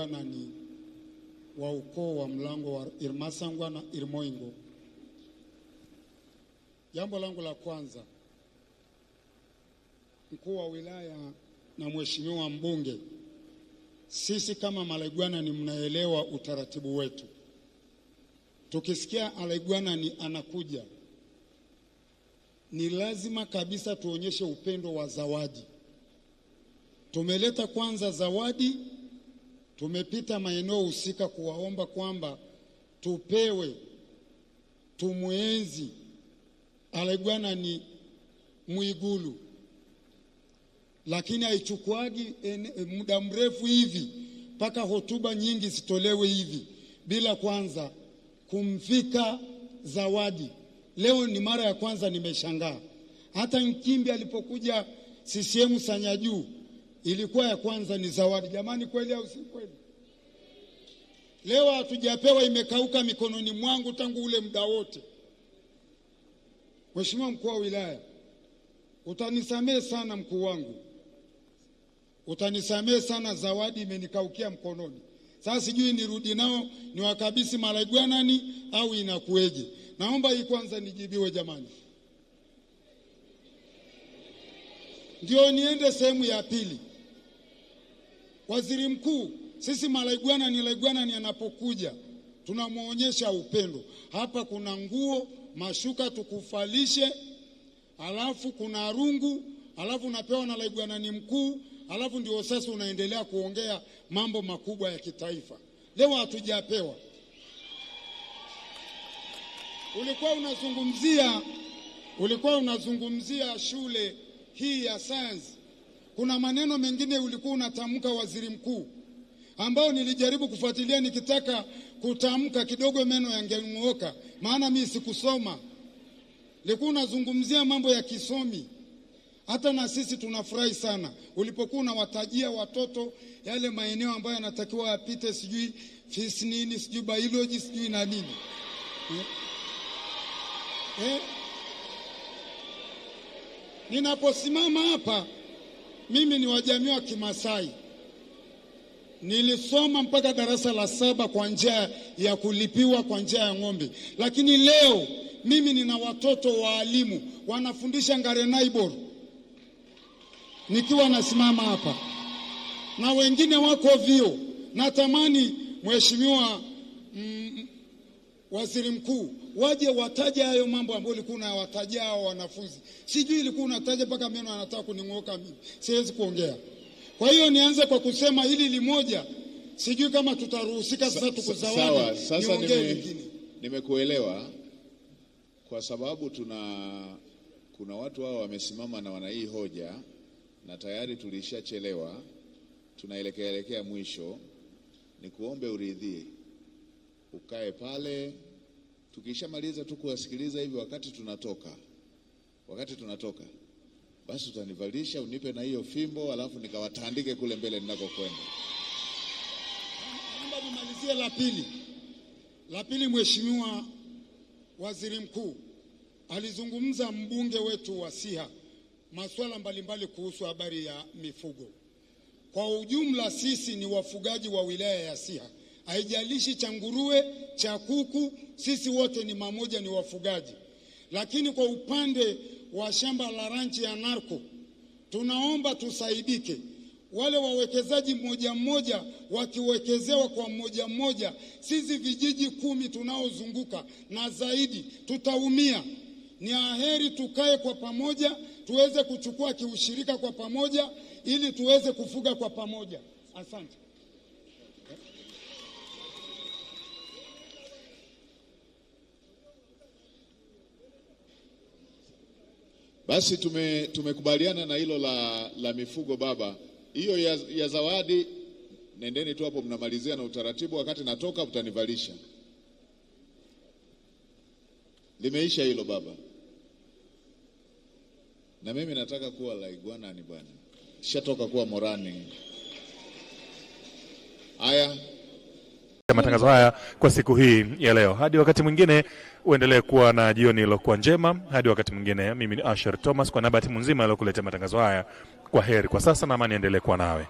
malaigwanani wa ukoo wa Mlango wa Irmasangwa na Irmoingo. Jambo langu la kwanza, mkuu wa wilaya na mheshimiwa mbunge, sisi kama malaigwanani mnaelewa utaratibu wetu. Tukisikia malaigwanani anakuja, ni lazima kabisa tuonyeshe upendo wa zawadi. Tumeleta kwanza zawadi, tumepita maeneo husika kuwaomba kwamba tupewe, tumuenzi malaigwanani Mwigulu, lakini haichukuagi muda mrefu hivi mpaka hotuba nyingi zitolewe hivi bila kwanza kumfika zawadi. Leo ni mara ya kwanza nimeshangaa. Hata Nkimbi alipokuja CCM Sanyajuu ilikuwa ya kwanza ni zawadi. Jamani, kweli au si kweli? Leo hatujapewa, imekauka mikononi mwangu tangu ule muda wote. Mheshimiwa mkuu wa wilaya, utanisamehe sana mkuu wangu, utanisamehe sana, zawadi imenikaukia mkononi. Sasa sijui nirudi nao niwakabisi malaigwanani au inakueje. Naomba hii kwanza nijibiwe jamani. Ndio niende sehemu ya pili. Waziri mkuu, sisi malaigwanani anapokuja tunamuonyesha upendo. Hapa kuna nguo, mashuka tukufalishe, alafu kuna rungu, alafu unapewa na malaigwanani mkuu, alafu ndio sasa unaendelea kuongea mambo makubwa ya kitaifa. Leo hatujapewa. Ulikuwa unazungumzia shule hii ya science. Kuna maneno mengine ulikuwa unatamka waziri mkuu, ambao nilijaribu kufuatilia nikitaka kutamka kidogo meno yangemuoka, maana mimi sikusoma. Ulikuwa unazungumzia mambo ya kisomi. Hata na sisi tunafurahi sana ulipokuwa unawatajia watoto yale maeneo ambayo yanatakiwa yapite, sijui physics nini, sijui biology, sijui na nini. Ninaposimama hapa, mimi ni wa jamii wa Kimasai. Nilisoma mpaka darasa la 7 kwa njia ya kulipiwa, kwa njia ya ng'ombe. Lakini leo mimi nina watoto waalimu wanafundisha Ngarenaibor nikiwa nasimama hapa, na wengine wako vio. Natamani mheshimiwa waziri mkuu waje wataje hayo mambo ambayo ulikuwa unawatajia hao wanafunzi. Sijui ilikuwa unataja mpaka meno anataka kuning'oka mimi. Siwezi kuongea. Kwa hiyo nianze kwa kusema hili limoja, sijui kama tutaruhusika sasa tukuzawadi. Sasa nimekuelewa, kwa sababu kuna watu hao wamesimama na wana hii hoja na tayari tulishachelewa, tunaelekea mwisho. Nikuombe uridhie ukae pale, tukishamaliza tu kuwasikiliza hivi wakati tunatoka basi utanivalisha, unipe na hiyo fimbo, alafu nikawatandike kule mbele ninakokwenda. Naomba nimalizie la pili. Mheshimiwa waziri mkuu, alizungumza mbunge wetu wa Siha masuala mbalimbali kuhusu habari ya mifugo. Kwa ujumla sisi ni wafugaji wa wilaya ya Siha. Haijalishi cha nguruwe, cha kuku, sisi wote ni mamoja, ni wafugaji. Lakini kwa upande wa shamba la ranchi ya Narco, tunaomba tusaidike. Wale wawekezaji mmoja wakiwekezewa kwa mmoja, sisi vijiji 10 tunaozunguka na zaidi tutaumia. Ni aheri tukae kwa pamoja, tuweze kuchukua kiushirika kwa pamoja, ili tuweze kufuga kwa pamoja. Asante. Basi tumekubaliana na hilo la mifugo baba. Hiyo ya zawadi, nendeni tu hapo mnamalizia na utaratibu, wakati natoka utanivalisha. Limeisha hilo baba. Na mimi nataka kuwa laigwanani bwana. Shatoka kuwa morani. Haya. Matangazo haya kwa siku hii ya leo. Hadi wakati mwingine, uendelee kuwa na jioni iliyokuwa njema. Hadi wakati mwingine, mimi ni Asher Thomas kwa niaba ya timu nzima iliyokuletea matangazo haya. Kwa heri kwa sasa, na amani endelee kuwa nawe.